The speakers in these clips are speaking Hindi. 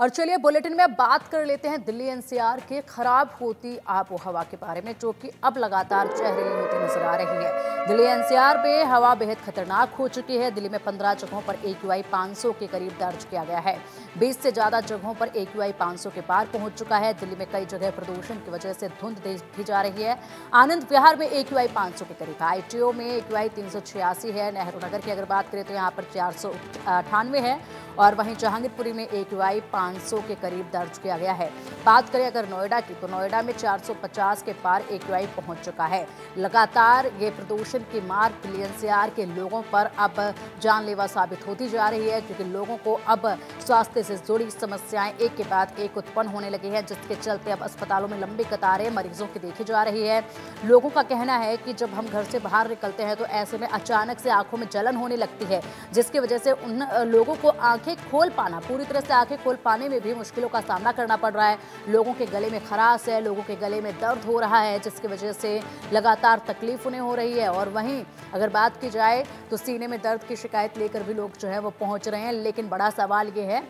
और चलिए बुलेटिन में बात कर लेते हैं दिल्ली एनसीआर के खराब होती आबो हवा के बारे में, जो कि अब लगातार जहरीली होती नजर आ रही है। दिल्ली एनसीआर में हवा बेहद खतरनाक हो चुकी है। दिल्ली में 15 जगहों पर AQI 500 के करीब दर्ज किया गया है। 20 से ज्यादा जगहों पर AQI 500 के पार पहुंच चुका है। दिल्ली में कई जगह प्रदूषण की वजह से धुंध देखी जा रही है। आनंद विहार में AQI 500 के करीब, ITO में AQI 386 है। नेहरू नगर की अगर बात करें तो यहाँ पर 498 है और वहीं जहांगीरपुरी में AQI 500 के करीब दर्ज किया गया है। बात करें अगर नोएडा की, तो नोएडा में 450 के पार AQI पहुंच चुका है। लगातार ये प्रदूषण की मार दिल्ली एनसीआर के लोगों पर अब जानलेवा साबित होती जा रही है, क्योंकि लोगों को अब स्वास्थ्य से जुड़ी समस्याएं एक के बाद एक उत्पन्न होने लगी है, जिसके चलते अब अस्पतालों में लंबी कतारें मरीजों की देखी जा रही है। लोगों का कहना है कि जब हम घर से बाहर निकलते हैं तो ऐसे में अचानक से आंखों में जलन होने लगती है, जिसकी वजह से उन लोगों को आंखें खोल पाना, पूरी तरह से आंखें खोल पाने में भी मुश्किलों का सामना करना पड़ रहा है। लोगों के गले में खराश है, लोगों के गले में दर्द हो रहा है, जिसकी वजह से लगातार तकलीफ उन्हें हो रही है। और वहीं अगर बात की जाए तो सीने में दर्द की शिकायत लेकर भी लोग जो है वो पहुंच रहे हैं। लेकिन बड़ा सवाल ये है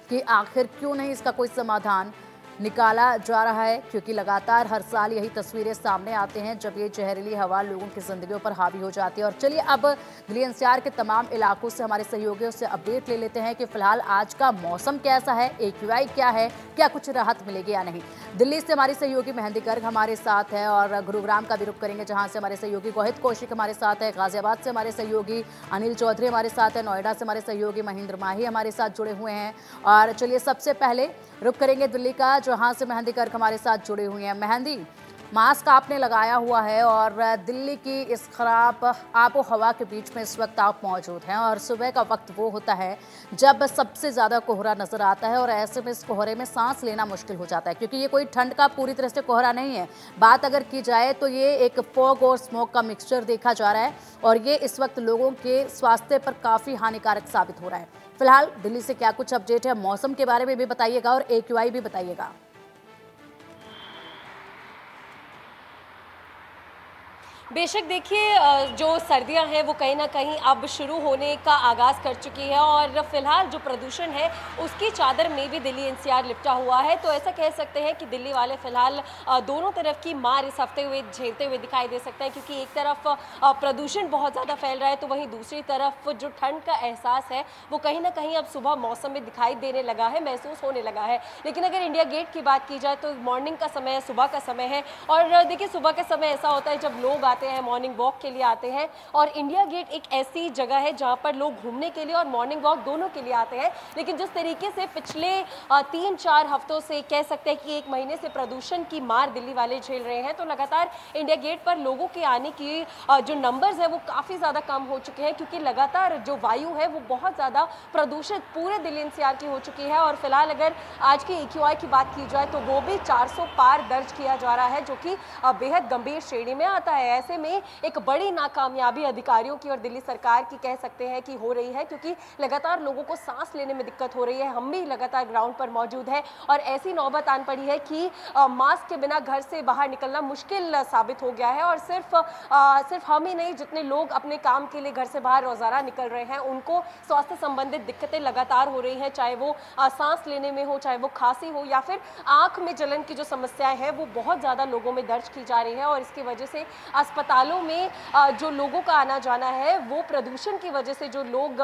कि आखिर क्यों नहीं इसका कोई समाधान निकाला जा रहा है, क्योंकि लगातार हर साल यही तस्वीरें सामने आते हैं जब ये जहरीली हवा लोगों की जिंदगियों पर हावी हो जाती है। और चलिए अब दिल्ली एनसीआर के तमाम इलाकों से हमारे सहयोगियों से अपडेट ले लेते हैं कि फिलहाल आज का मौसम कैसा है, AQI क्या है, क्या कुछ राहत मिलेगी या नहीं। दिल्ली से हमारी सहयोगी मेहंदी गर्ग हमारे साथ है और गुरुग्राम का भी रुख करेंगे, जहां से हमारे सहयोगी गोहित कौशिक हमारे साथ है। गाजियाबाद से हमारे सहयोगी अनिल चौधरी हमारे साथ है। नोएडा से हमारे सहयोगी महेंद्र माही हमारे साथ जुड़े हुए हैं। और चलिए सबसे पहले रुख करेंगे दिल्ली का, जहां से मेहंदी गर्ग हमारे साथ जुड़े हुए हैं। मेहंदी, मास्क आपने लगाया हुआ है और दिल्ली की इस खराब आबो हवा के बीच में इस वक्त आप मौजूद हैं और सुबह का वक्त वो होता है जब सबसे ज़्यादा कोहरा नज़र आता है और ऐसे में इस कोहरे में सांस लेना मुश्किल हो जाता है, क्योंकि ये कोई ठंड का पूरी तरह से कोहरा नहीं है। बात अगर की जाए तो ये एक फॉग और स्मोक का मिक्सचर देखा जा रहा है और ये इस वक्त लोगों के स्वास्थ्य पर काफ़ी हानिकारक साबित हो रहा है। फिलहाल दिल्ली से क्या कुछ अपडेट है, मौसम के बारे में भी बताइएगा और AQI भी बताइएगा। बेशक देखिए, जो सर्दियां हैं वो कहीं ना कहीं अब शुरू होने का आगाज़ कर चुकी है और फिलहाल जो प्रदूषण है उसकी चादर में भी दिल्ली एनसीआर लिपटा हुआ है। तो ऐसा कह सकते हैं कि दिल्ली वाले फिलहाल दोनों तरफ की मार इस हफ्ते हुए झेलते हुए दिखाई दे सकते हैं, क्योंकि एक तरफ प्रदूषण बहुत ज़्यादा फैल रहा है तो वहीं दूसरी तरफ जो ठंड का एहसास है वो कहीं ना कहीं अब सुबह मौसम में दिखाई देने लगा है, महसूस होने लगा है। लेकिन अगर इंडिया गेट की बात की जाए तो मॉर्निंग का समय है, सुबह का समय है और देखिए सुबह का समय ऐसा होता है जब लोग आते हैं, मॉर्निंग वॉक के लिए आते हैं और इंडिया गेट एक ऐसी जगह है जहां पर लोग घूमने के लिए और मॉर्निंग वॉक दोनों के लिए आते हैं। लेकिन जिस तरीके से पिछले 3-4 हफ्तों से कह सकते हैं कि 1 महीने से प्रदूषण की मार दिल्ली वाले झेल रहे हैं, तो लगातार इंडिया गेट पर लोगों के आने की जो नंबर्स है वो काफ़ी ज़्यादा कम हो चुके हैं, क्योंकि लगातार जो वायु है वो बहुत ज़्यादा प्रदूषित पूरे दिल्ली एनसीआर की हो चुकी है। और फिलहाल अगर आज की AQI की बात की जाए तो वो भी 400 पार दर्ज किया जा रहा है, जो कि बेहद गंभीर श्रेणी में आता है। ऐसे में एक बड़ी नाकामयाबी अधिकारियों की और दिल्ली सरकार की कह सकते हैं कि हो रही है, क्योंकि लगातार लोगों को सांस लेने में दिक्कत हो रही है। हम भी लगातार ग्राउंड पर मौजूद है और ऐसी नौबत आन पड़ी है कि मास्क के बिना घर से बाहर निकलना मुश्किल साबित हो गया है और सिर्फ हम ही नहीं, जितने लोग अपने काम के लिए घर से बाहर रोजाना निकल रहे हैं उनको स्वास्थ्य संबंधित दिक्कतें लगातार हो रही हैं, चाहे वो सांस लेने में हो, चाहे वो खांसी हो या फिर आंख में जलन की जो समस्याएं हैं वो बहुत ज़्यादा लोगों में दर्ज की जा रही है। और इसकी वजह से अस्पतालों में जो लोगों का आना जाना है वो प्रदूषण की वजह से जो लोग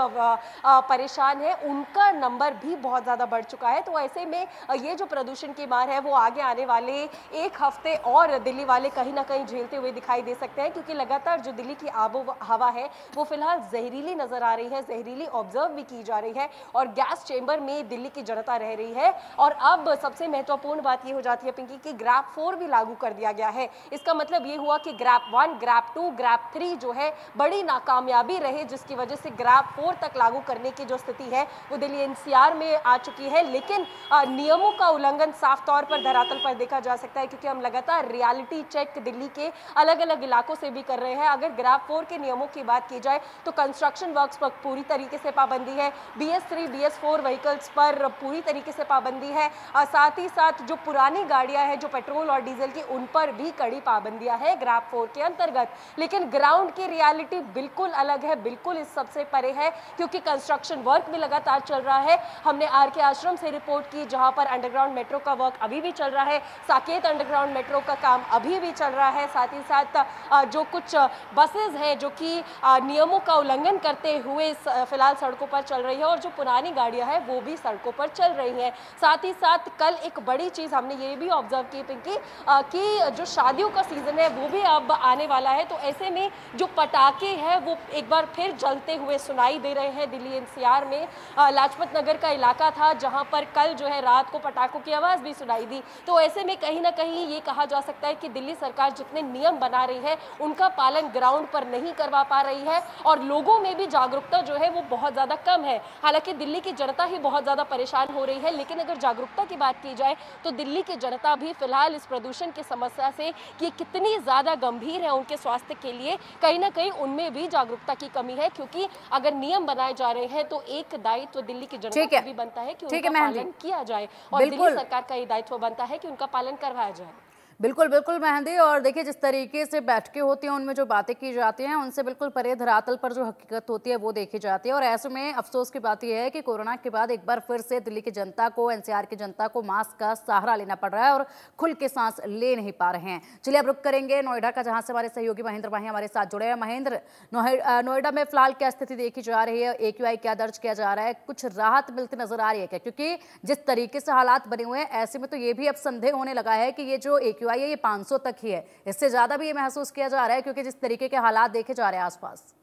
परेशान हैं उनका नंबर भी बहुत ज़्यादा बढ़ चुका है। तो ऐसे में ये जो प्रदूषण की मार है वो आगे आने वाले 1 हफ्ते और दिल्ली वाले कहीं ना कहीं झेलते हुए दिखाई दे सकते हैं, क्योंकि लगातार जो दिल्ली की आबो हवा है वो फिलहाल जहरीली नजर आ रही है, जहरीली ऑब्जर्व भी की जा रही है और गैस चेंबर में दिल्ली की जनता रह रही है। और अब सबसे महत्वपूर्ण बात ये हो जाती है पिंकी कि ग्रैप 4 भी लागू कर दिया गया है। इसका मतलब ये हुआ कि ग्रैप 1, ग्रैप 2, ग्रैप 3 जो है बड़ी नाकामयाबी रहे, जिसकी वजह से ग्रैप 4 तक लागू करने की जो स्थिति है वो दिल्ली एनसीआर में आ चुकी है। लेकिन नियमों का उल्लंघन साफ तौर पर धरातल पर देखा जा सकता है, क्योंकि हम लगातार रियलिटी चेक दिल्ली के अलग अलग इलाकों से भी कर रहे हैं। अगर ग्रैप 4 के नियमों की बात की जाए तो कंस्ट्रक्शन वर्क्स पर पूरी तरीके से पाबंदी है, BS3, BS4 व्हीकल्स पर पूरी तरीके से पाबंदी है, साथ ही साथ जो पुरानी गाड़ियां हैं जो पेट्रोल और डीजल की उन पर भी कड़ी पाबंदियां है ग्रैप 4 के अंतर्गत, लेकिन ग्राउंड की रियलिटी बिल्कुल अलग है, बिल्कुल इस सबसे परे है, क्योंकि कंस्ट्रक्शन वर्क भी लगातार चल रहा है। हमने आरके आश्रम से रिपोर्ट की, जहां पर अंडरग्राउंड मेट्रो का वर्क अभी भी चल रहा है, साकेत अंडरग्राउंड मेट्रो का काम अभी भी चल रहा है। साथ ही साथ जो कुछ बसेज हैं जो कि नियमों का उल्लंघन करते हुए फिलहाल सड़कों पर चल रही है, और जो पुरानी गाड़ियां हैं वो भी सड़कों पर चल रही हैं। साथ ही साथ कल एक बड़ी चीज हमने ये भी ऑब्जर्व की पिंकी, कि जो शादियों का सीजन है वो भी अब आने वाला है, तो ऐसे में जो पटाखे हैं वो एक बार फिर जलते हुए सुनाई दे रहे हैं। दिल्ली एनसीआर में लाजपत नगर का इलाका था, जहां पर कल जो है रात को पटाखों की आवाज भी सुनाई दी। तो ऐसे में कहीं ना कहीं ये कहा जा सकता है कि दिल्ली सरकार जितने नियम बना रही है उनका पालन ग्राउंड पर नहीं करवा पा रही है, और लोगों में भी जागरूकता जो है वो बहुत ज्यादा कम है। हालांकि दिल्ली की जनता ही बहुत ज्यादा परेशान हो रही है, लेकिन अगर जागरूकता की बात की जाए तो दिल्ली की जनता भी फिलहाल इस प्रदूषण की समस्या से कि कितनी ज्यादा गंभीर है उनके स्वास्थ्य के लिए, कहीं ना कहीं उनमें भी जागरूकता की कमी है। क्योंकि अगर नियम बनाए जा रहे हैं तो एक दायित्व दिल्ली की जनता को भी बनता है कि उनका पालन किया जाए, और दिल्ली सरकार का ये दायित्व बनता है कि उनका पालन करवाया जाए। बिल्कुल बिल्कुल मेहंदी, और देखिए जिस तरीके से बैठकें होती हैं उनमें जो बातें की जाती हैं उनसे बिल्कुल परे धरातल पर जो हकीकत होती है वो देखी जाती है। और ऐसे में अफसोस की बात यह है कि कोरोना के बाद एक बार फिर से दिल्ली की जनता को, एनसीआर की जनता को मास्क का सहारा लेना पड़ रहा है और खुल के सांस ले नहीं पा रहे हैं। चलिए अब रुक करेंगे नोएडा का, जहां से हमारे सहयोगी महेंद्र भाई हमारे साथ जुड़े हैं। महेंद्र, नोएडा में फिलहाल क्या स्थिति देखी जा रही है? AQI क्या दर्ज किया जा रहा है? कुछ राहत मिलती नजर आ रही है क्या? क्योंकि जिस तरीके से हालात बने हुए हैं ऐसे में तो ये भी अब संदेह होने लगा है कि ये जो AQI है ये 500 तक ही है, इससे ज्यादा भी ये महसूस किया जा रहा है क्योंकि जिस तरीके के हालात देखे जा रहे हैं आसपास।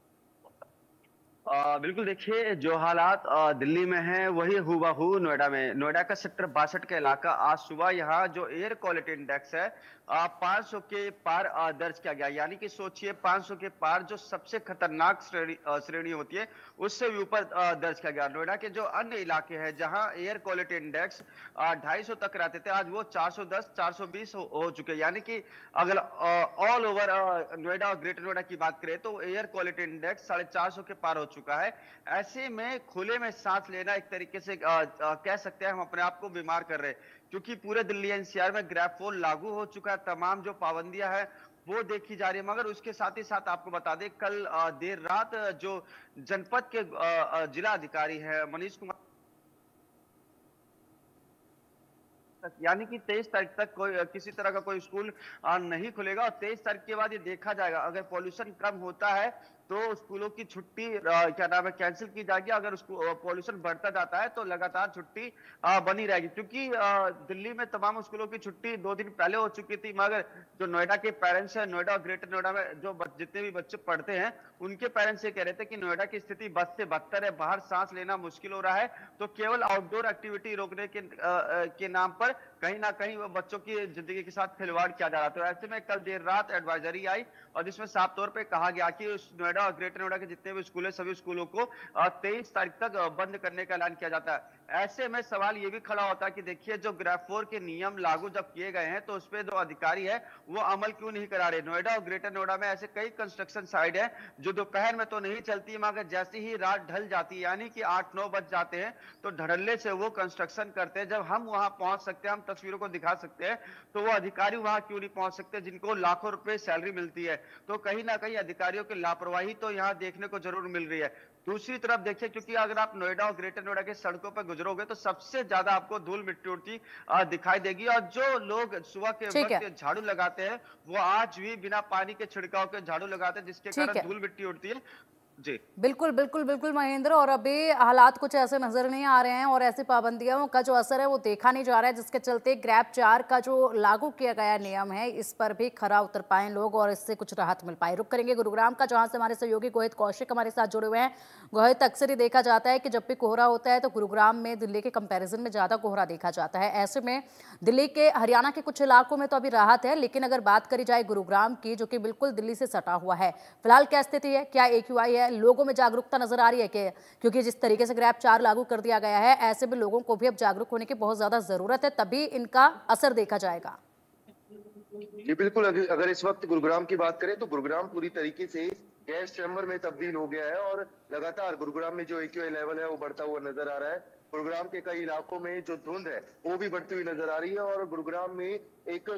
बिल्कुल, देखिए जो हालात दिल्ली में हैं वही हूबहू नोएडा का सेक्टर 62 का इलाका। आज सुबह यहाँ जो एयर क्वालिटी इंडेक्स है 500 के पार दर्ज किया गया। यानी कि सोचिए 500 के पार जो सबसे खतरनाक श्रेणी होती है उससे भी ऊपर दर्ज किया गया। नोएडा के जो अन्य इलाके हैं जहां एयर क्वालिटी इंडेक्स 250 तक रहते थे, आज वो 410 420 हो चुके हैं। यानी कि अगर ऑल ओवर नोएडा और ग्रेटर नोएडा की बात करें तो एयर क्वालिटी इंडेक्स 450 के पार हो चुका है। ऐसे में खुले में सांस लेना एक तरीके से कह सकते हैं हम अपने आप को बीमार कर रहे हैं, क्योंकि पूरे दिल्ली एनसीआर में ग्रैब 4 लागू हो चुका है। तमाम जो पाबंदियां हैं वो देखी जा रही है। मगर उसके साथ ही साथ आपको बता दें, कल देर रात जो जनपद के जिला अधिकारी है मनीष कुमार, यानी कि 23 तारीख तक कोई किसी तरह का कोई स्कूल नहीं खुलेगा, और 23 तारीख के बाद ये देखा जाएगा अगर पॉल्यूशन कम होता है तो स्कूलों की छुट्टी क्या नाम है कैंसिल की जाएगी। अगर पॉल्यूशन बढ़ता जाता है तो लगातार छुट्टी बनी रहेगी, क्योंकि दिल्ली में तमाम स्कूलों की छुट्टी 2 दिन पहले हो चुकी थी। मगर जो नोएडा के पेरेंट्स हैं, नोएडा और ग्रेटर नोएडा में जो जितने भी बच्चे पढ़ते हैं उनके पेरेंट्स ये कह रहे थे कि नोएडा की स्थिति बद से बदतर है, बाहर सांस लेना मुश्किल हो रहा है, तो केवल आउटडोर एक्टिविटी रोकने के नाम पर कहीं ना कहीं वो बच्चों की जिंदगी के साथ खिलवाड़ किया जा रहा था। तो ऐसे में कल देर रात एडवाइजरी आई और जिसमें साफ तौर पे कहा गया कि नोएडा और ग्रेटर नोएडा के जितने भी स्कूल है सभी स्कूलों को 23 तारीख तक बंद करने का ऐलान किया जाता है। ऐसे में सवाल ये भी खड़ा होता है कि देखिए जो ग्रैब 4 के नियम लागू जब किए गए हैं तो उस पर जो अधिकारी है वो अमल क्यों नहीं करा रहे। नोएडा और ग्रेटर नोएडा में ऐसे कई कंस्ट्रक्शन साइट है जो दोपहर में तो नहीं चलती, मगर जैसे ही रात ढल जाती है यानी कि 8-9 बज जाते हैं तो धड़ल्ले से वो कंस्ट्रक्शन करते हैं। जब हम वहां पहुंच सकते हैं, हम तस्वीरों को दिखा सकते हैं, तो वो अधिकारी वहां क्यों नहीं पहुंच सकते जिनको लाखों रुपए सैलरी मिलती है। तो कहीं ना कहीं अधिकारियों की लापरवाही तो यहाँ देखने को जरूर मिल रही है। दूसरी तरफ देखिए, क्योंकि अगर आप नोएडा और ग्रेटर नोएडा के सड़कों पर गुजरोगे तो सबसे ज्यादा आपको धूल मिट्टी उड़ती दिखाई देगी, और जो लोग सुबह के वक्त झाड़ू लगाते हैं वो आज भी बिना पानी के छिड़काव के झाड़ू लगाते हैं, जिसके कारण धूल मिट्टी उड़ती है। जी बिल्कुल बिल्कुल बिल्कुल महेंद्र, और अभी हालात कुछ ऐसे नजर नहीं आ रहे हैं और ऐसी पाबंदियों का जो असर है वो देखा नहीं जा रहा है, जिसके चलते ग्रैब 4 का जो लागू किया गया नियम है इस पर भी खरा उतर पाए लोग और इससे कुछ राहत मिल पाए। रुक करेंगे गुरुग्राम का, जहां से हमारे सहयोगी गोहित कौशिक हमारे साथ जुड़े हुए हैं। गोहित, अक्सर ही देखा जाता है कि जब भी कोहरा होता है तो गुरुग्राम में दिल्ली के कंपेरिजन में ज्यादा कोहरा देखा जाता है। ऐसे में दिल्ली के हरियाणा के कुछ इलाकों में तो अभी राहत है, लेकिन अगर बात करी जाए गुरुग्राम की जो कि बिल्कुल दिल्ली से सटा हुआ है, फिलहाल क्या स्थिति है? क्या AQI है? लोगों में जागरूकता नजर आ रही है कि क्योंकि जिस तरीके से ग्रैब 4 लागू कर दिया गया है ऐसे में लोगों को भी अब जागरूक होने की बहुत ज्यादा जरूरत है, तभी इनका असर देखा जाएगा। जी बिल्कुल, अगर इस वक्त गुरुग्राम की बात करें तो गुरुग्राम पूरी तरीके से गैस चैम्बर में तब्दील हो गया है और लगातार गुरुग्राम में जो AQI लेवल है वो बढ़ता हुआ नजर आ रहा है। गुरुग्राम के कई इलाकों में जो धुंध है वो भी बढ़ती हुई नजर आ रही है और गुरुग्राम में एक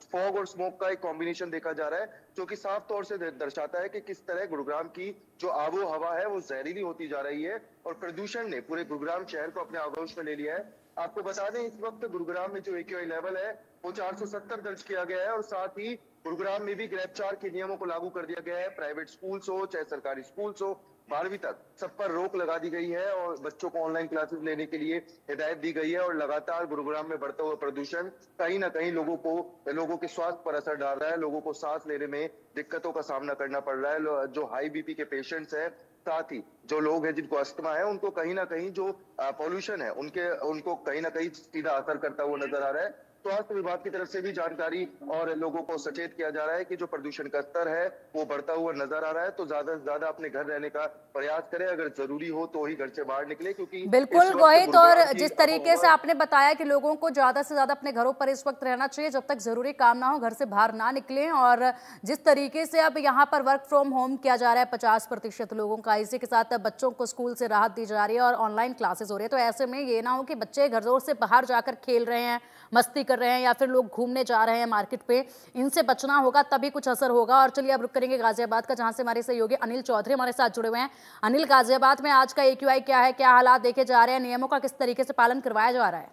फॉग और स्मोक का एक कॉम्बिनेशन देखा जा रहा है, जो कि साफ तौर से दर्शाता है कि किस तरह गुरुग्राम की जो आबो हवा है वो जहरीली होती जा रही है और प्रदूषण ने पूरे गुरुग्राम शहर को अपने आगोश में ले लिया है। आपको बता दें, इस वक्त गुरुग्राम में जो AQI लेवल है वो 470 दर्ज किया गया है और साथ ही गुरुग्राम में भी ग्रेड 4 के नियमों को लागू कर दिया गया है। प्राइवेट स्कूल्स हो चाहे सरकारी स्कूल्स हो, 12वीं तक सब पर रोक लगा दी गई है और बच्चों को ऑनलाइन क्लासेस लेने के लिए हिदायत दी गई है। और लगातार गुरुग्राम में बढ़ता हुआ प्रदूषण कहीं ना कहीं लोगों के स्वास्थ्य पर असर डाल रहा है। लोगों को सांस लेने में दिक्कतों का सामना करना पड़ रहा है। जो हाई BP के पेशेंट्स हैं, साथ ही जो लोग हैं जिनको अस्थमा है, उनको कहीं ना कहीं जो पॉल्यूशन है उनको कहीं ना कहीं सीधा असर करता हुआ नजर आ रहा है। स्वास्थ्य विभाग की तरफ से भी जानकारी और लोगों को सचेत किया जा रहा है कि जो प्रदूषण का स्तर है वो बढ़ता हुआ नजर आ रहा है, तो ज्यादा से ज्यादा अपने घर रहने का प्रयास करें। अगर जरूरी हो तो ही घर से बाहर निकले, क्योंकि बिल्कुल रोहित, और जिस तरीके से आपने बताया कि लोगों को ज्यादा से ज्यादा अपने घरों पर इस वक्त रहना चाहिए, जब तक जरूरी काम ना हो घर से बाहर ना निकलें। और जिस तरीके से अब यहाँ पर वर्क फ्रॉम होम किया जा रहा है 50% लोगों का, इसी के साथ बच्चों को स्कूल से राहत दी जा रही है और ऑनलाइन क्लासेस हो रही है, तो ऐसे में ये ना हो कि बच्चे घरों से बाहर जाकर खेल रहे हैं, मस्ती कर रहे हैं या फिर लोग घूमने जा रहे हैं मार्केट पे, इनसे बचना होगा, तभी कुछ असर होगा। और चलिए अब रुक करेंगे गाजियाबाद का, जहां से हमारे सहयोगी अनिल चौधरी हमारे साथ जुड़े हुए हैं। अनिल, गाजियाबाद में आज का AQI क्या है, क्या हालात देखे जा रहे हैं, नियमों का किस तरीके से पालन करवाया जा रहा है?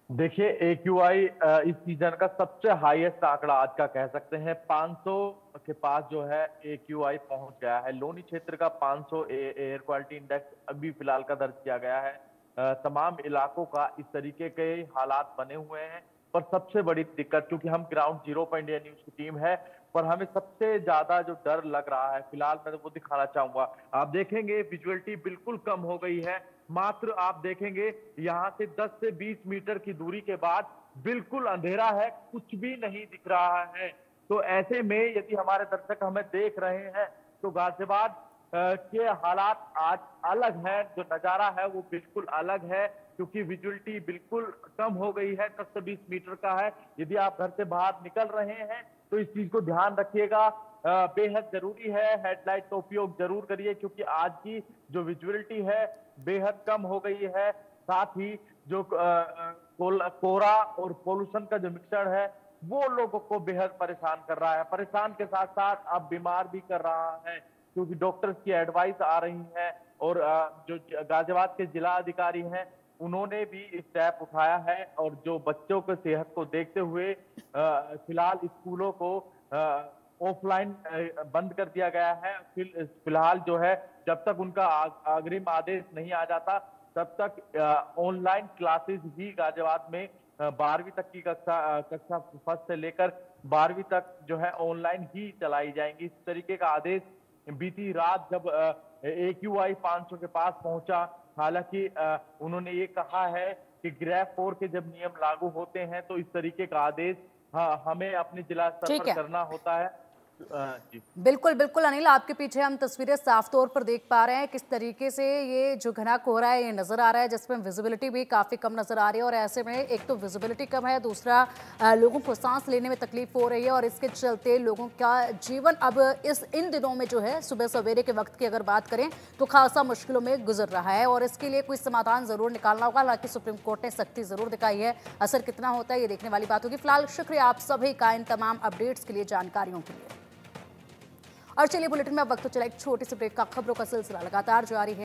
देखिए, AQI इस सीजन का सबसे हाईएस्ट आंकड़ा आज का कह सकते हैं। 500 के पास जो है AQI पहुंच गया है। लोनी क्षेत्र का 500 एयर क्वालिटी इंडेक्स अभी फिलहाल का दर्ज किया गया है। तमाम इलाकों का इस तरीके के हालात बने हुए हैं। पर सबसे बड़ी दिक्कत, क्योंकि हम ग्राउंड जीरो पर इंडिया न्यूज की टीम है, पर हमें सबसे ज्यादा जो डर लग रहा है फिलहाल, मैं वो दिखाना चाहूंगा। आप देखेंगे विजुअलिटी बिल्कुल कम हो गई है। मात्र आप देखेंगे यहाँ से 10 से 20 मीटर की दूरी के बाद बिल्कुल अंधेरा है, कुछ भी नहीं दिख रहा है। तो ऐसे में यदि हमारे दर्शक हमें देख रहे हैं तो गाजियाबाद के हालात आज अलग है, जो नजारा है वो बिल्कुल अलग है, क्योंकि विजुअलिटी बिल्कुल कम हो गई है, 10 से 20 मीटर का है। यदि आप घर से बाहर निकल रहे हैं तो इस चीज को ध्यान रखिएगा, बेहद जरूरी है। हेडलाइट का उपयोग जरूर करिए, क्योंकि आज की जो विजुअलिटी है बेहद कम हो गई है। साथ ही जो कोहरा और पोल्यूशन का जो मिक्सचर है वो लोगों को बेहद परेशान कर रहा है। परेशान के साथ साथ अब बीमार भी कर रहा है, क्योंकि डॉक्टर्स की एडवाइस आ रही है और जो गाजियाबाद के जिला अधिकारी हैं उन्होंने भी स्टेप उठाया है। और जो बच्चों की सेहत को देखते हुए फिलहाल स्कूलों को ऑफलाइन बंद कर दिया गया है। फिलहाल जो है, जब तक उनका अग्रिम आदेश नहीं आ जाता तब तक ऑनलाइन क्लासेस ही गाजियाबाद में 12वीं तक की कक्षा फर्स्ट से लेकर 12वीं तक जो है ऑनलाइन ही चलाई जाएंगी। इस तरीके का आदेश बीती रात जब AQI 500 के पास पहुंचा, हालांकि उन्होंने ये कहा है कि ग्रेड 4 के जब नियम लागू होते हैं तो इस तरीके का आदेश हमें अपने जिला स्तर पर करना होता है। जी बिल्कुल बिल्कुल अनिल, आपके पीछे हम तस्वीरें साफ तौर पर देख पा रहे हैं किस तरीके से ये जो घना कोहरा है ये नजर आ रहा है, जिसमें विजिबिलिटी भी काफी कम नजर आ रही है। और ऐसे में एक तो विजिबिलिटी कम है, दूसरा लोगों को सांस लेने में तकलीफ हो रही है और इसके चलते लोगों का जीवन अब इन दिनों में जो है सुबह सवेरे के वक्त की अगर बात करें तो खासा मुश्किलों में गुजर रहा है और इसके लिए कोई समाधान जरूर निकालना होगा। हालांकि सुप्रीम कोर्ट ने सख्ती जरूर दिखाई है, असर कितना होता है ये देखने वाली बात होगी। फिलहाल शुक्रिया आप सभी का इन तमाम अपडेट्स के लिए, जानकारियों के लिए। और चलिए बुलेटिन में वक्त तो चला एक छोटी सी ब्रेक का। खबरों का सिलसिला लगातार जारी है।